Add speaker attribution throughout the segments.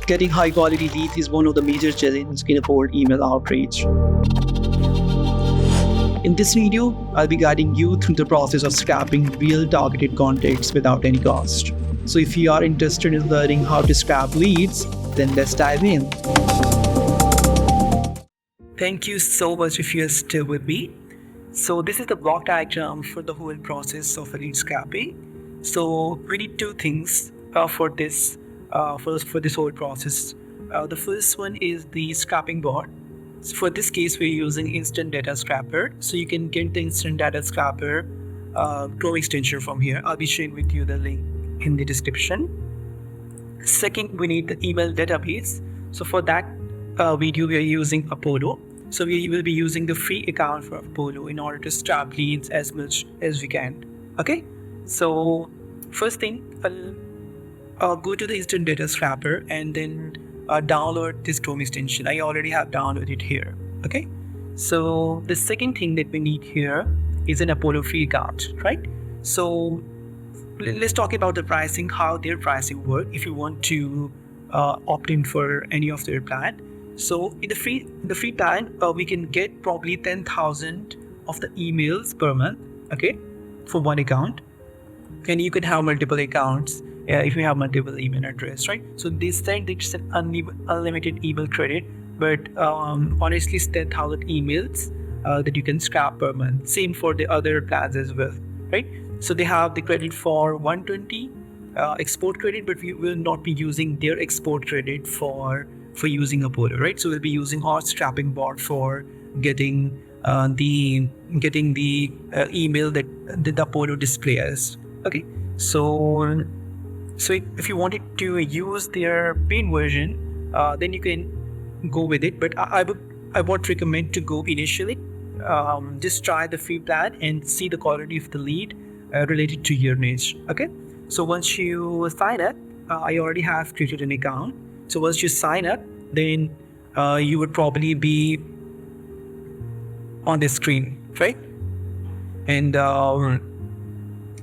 Speaker 1: Getting high quality leads is one of the major challenges in a cold email outreach. In this video, I'll be guiding you through the process of scrapping real targeted contacts without any cost. So if you are interested in learning how to scrap leads, then let's dive in. Thank you so much if you're still with me. So this is the block diagram for the whole process of a lead scrapping. So we need two things for this whole process. The first one is the scrapping bot. So for this case, we're using Instant Data Scrapper. So you can get the Instant Data Scrapper Chrome extension from here. I'll be sharing with you the link in the description. Second, we need the email database. So for that video, we are using Apollo. So we will be using the free account for Apollo in order to scrap leads as much as we can. Okay. So first thing, I'll go to the Instant Data Scrapper and then download this Chrome extension. I already have downloaded it here. Okay. So the second thing that we need here is an Apollo free account, right? So let's talk about the pricing, how their pricing work if you want to opt in for any of their plan. So in the free plan, we can get probably 10,000 of the emails per month, okay, for one account. And you can have multiple accounts if you have multiple email address, right? So they said it's an unlimited email credit, but honestly it's 10,000 emails that you can scrap per month. Same for the other plans as well, right? So they have the credit for 120 export credit, but we will not be using their export credit for using Apollo, right? So we'll be using our scrapping bot for getting the email that the Apollo displays. Okay, so if you wanted to use their paid version, then you can go with it. But I would recommend to go initially. Just try the free plan and see the quality of the lead related to your niche. Okay, so once you sign up, I already have created an account. So once you sign up, then you would probably be on the screen, right? And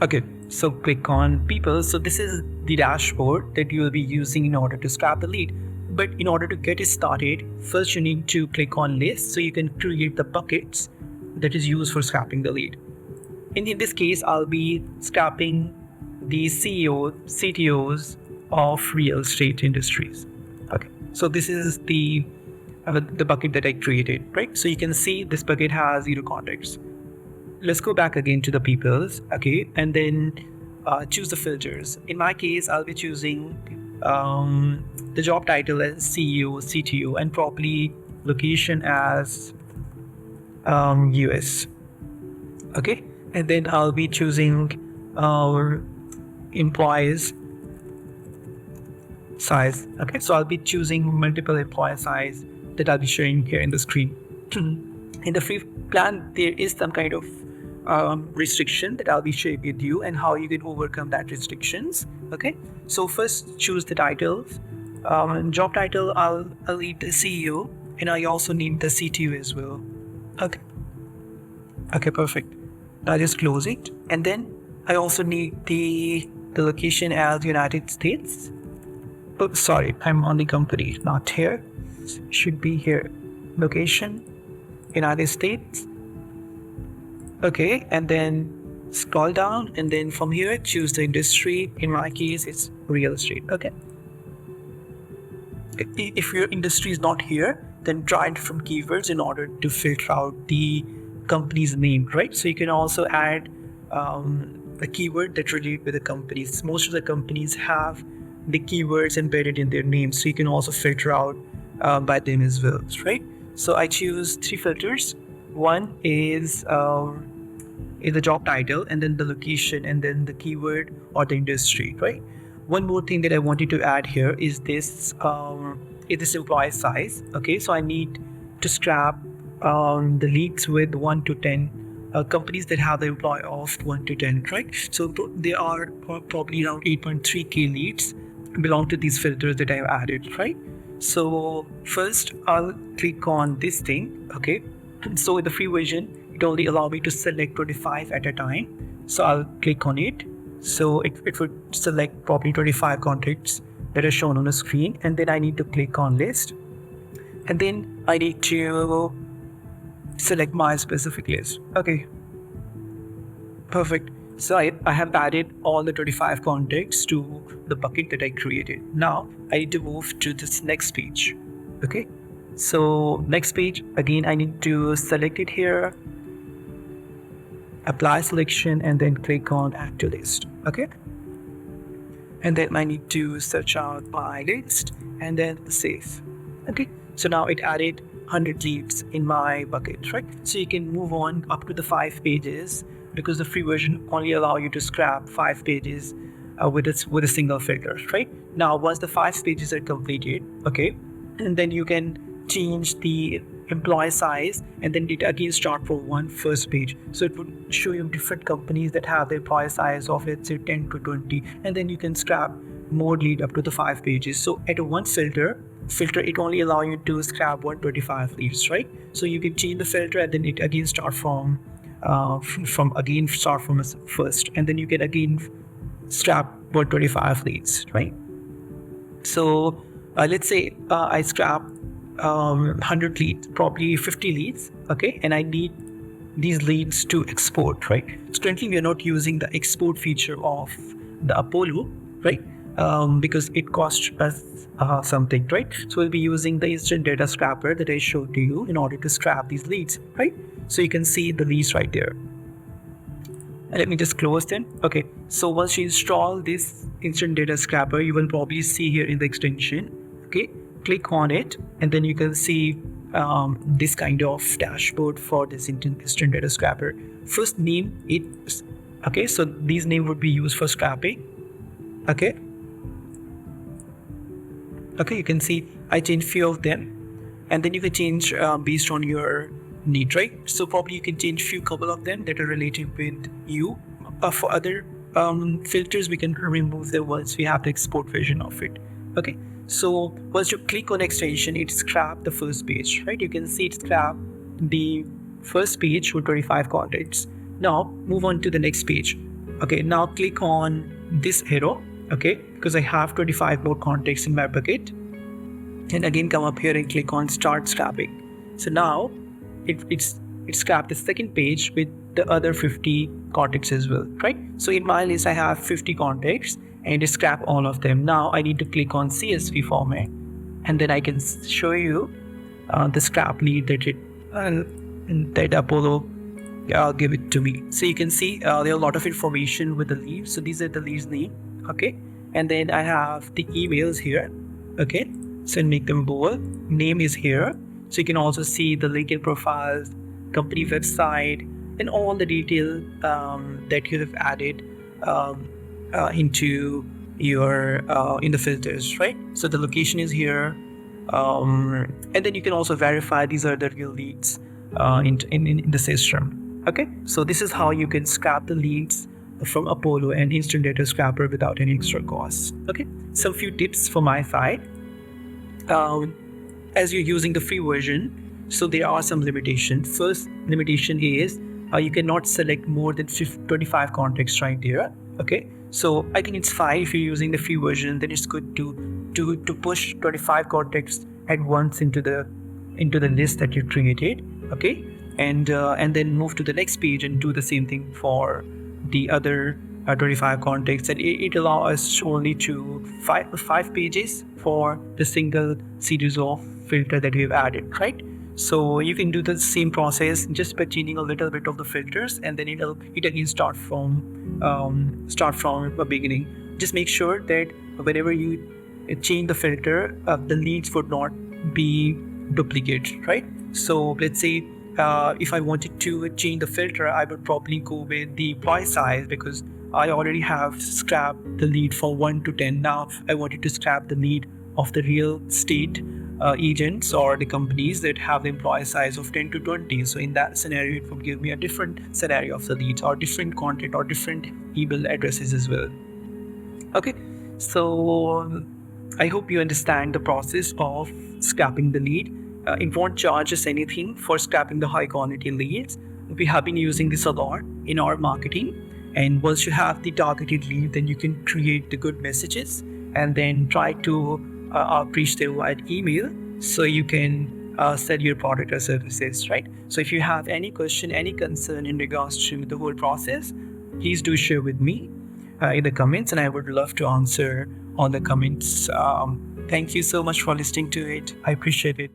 Speaker 1: okay, so click on people. So this is the dashboard that you will be using in order to scrap the lead. But in order to get it started, first you need to click on list so you can create the buckets that is used for scrapping the lead. In this case, I'll be scrapping the CTOs of real estate industries. Okay, so this is the bucket that I created, right? So you can see this bucket has 0 contacts. Let's go back again to the peoples, okay, and then choose the filters. In my case, I'll be choosing the job title as CEO, CTO, and probably location as US. Okay, and then I'll be choosing our employees size. Okay, so I'll be choosing multiple employee size that I'll be showing here in the screen. In the free plan, there is some kind of restriction that I'll be sharing with you and how you can overcome that restrictions. Okay, so first choose the titles. Job title, I'll need the CEO, and I also need the CTO as well. Okay, perfect. Now just close it, and then I also need the location as United States. Oh, sorry, I'm on the company, not here. Should be here. Location, United States. Okay, and then scroll down, and then from here choose the industry. In my case, it's real estate. Okay. If your industry is not here, then try different keywords in order to filter out the company's name, right? So you can also add a keyword that relate with the companies. Most of the companies have the keywords embedded in their names, so you can also filter out by them as well, right? So I choose 3 filters. One is the job title, and then the location, and then the keyword or the industry, right? One more thing that I wanted to add here is this employee size. Okay, so I need to scrap the leads with 1 to 10 companies that have the employee of 1 to 10, right? So there are probably around 8.3k leads belong to these filters that I've added, right? So first I'll click on this thing. Okay, so in the free version, it only allows me to select 25 at a time. So I'll click on it. So it would select probably 25 contacts that are shown on the screen, and then I need to click on list, and then I need to select my specific list. Okay, perfect. So I have added all the 25 contacts to the bucket that I created. Now I need to move to this next page. Okay, so next page, again I need to select it here, apply selection, and then click on add to list. Okay, and then I need to search out my list and then save. Okay, so now it added 100 leads in my bucket, right? So you can move on up to the 5 pages, because the free version only allow you to scrap 5 pages with a single filter, right? Now once the 5 pages are completed, okay, and then you can change the employee size, and then it again start from one first page. So it would show you different companies that have the employee size of, let's say, 10 to 20, and then you can scrap more lead up to the 5 pages. So at a one filter it only allow you to scrap 125 leads, right? So you can change the filter, and then it again start from first, and then you can again scrap 125 leads, right? So let's say I scrap 100 leads, probably 50 leads, okay, and I need these leads to export, right? So currently we are not using the export feature of the Apollo, right? Because it costs us something, right? So we'll be using the instant data scrapper that I showed to you in order to scrap these leads, right? So you can see the leads right there. And let me just close them. Okay, so once you install this instant data scrapper, you will probably see here in the extension. Okay, click on it, and then you can see this kind of dashboard for this instant data scrapper. First name it, okay, so these names would be used for scrapping. Okay, you can see I changed few of them, and then you can change based on your need, right? So probably you can change couple of them that are related with you. For other filters, we can remove them once we have the export version of it. Okay, so once you click on extension, it scraps the first page, right? You can see it scrap the first page with 25 contacts. Now move on to the next page. Okay, now click on this arrow, okay, because I have 25 more contacts in my bucket, and again come up here and click on start scrapping. So now it's scrapped the second page with the other 50 contacts as well, right? So in my list I have 50 contacts, and it scrap all of them. Now I need to click on CSV format, and then I can show you the scrap lead that Apollo give it to me. So you can see there are a lot of information with the leads. So these are the leads name, okay, and then I have the emails here, okay, so make them bold. Name is here, so you can also see the LinkedIn profiles, company website, and all the detail that you have added into your in the filters, right? So the location is here, and then you can also verify these are the real leads in the system. Okay, so this is how you can scrap the leads from Apollo and instant data scrapper without any extra costs. Okay, some few tips from my side. As you're using the free version, so there are some limitations. First limitation is you cannot select more than 25 contacts right there. Okay, so I think it's fine if you're using the free version. Then it's good to push 25 contacts at once into the list that you created. Okay, and then move to the next page and do the same thing for the other 25 contacts, and it allows us only to 5 pages for the single series of filter that we've added, right? So you can do the same process just by changing a little bit of the filters, and then it again start from the beginning. Just make sure that whenever you change the filter, the leads would not be duplicated, right? So let's say if I wanted to change the filter, I would probably go with the employee size, because I already have scrapped the lead for 1 to 10. Now I wanted to scrap the lead of the real estate agents or the companies that have the employee size of 10 to 20. So in that scenario, it would give me a different scenario of the leads, or different content, or different email addresses as well. Okay, so I hope you understand the process of scrapping the lead. It won't charge us anything for scrapping the high quality leads. We have been using this a lot in our marketing. And once you have the targeted lead, then you can create the good messages and then try to outreach them via email so you can sell your product or services, right? So if you have any question, any concern in regards to the whole process, please do share with me in the comments, and I would love to answer on the comments. Thank you so much for listening to it. I appreciate it.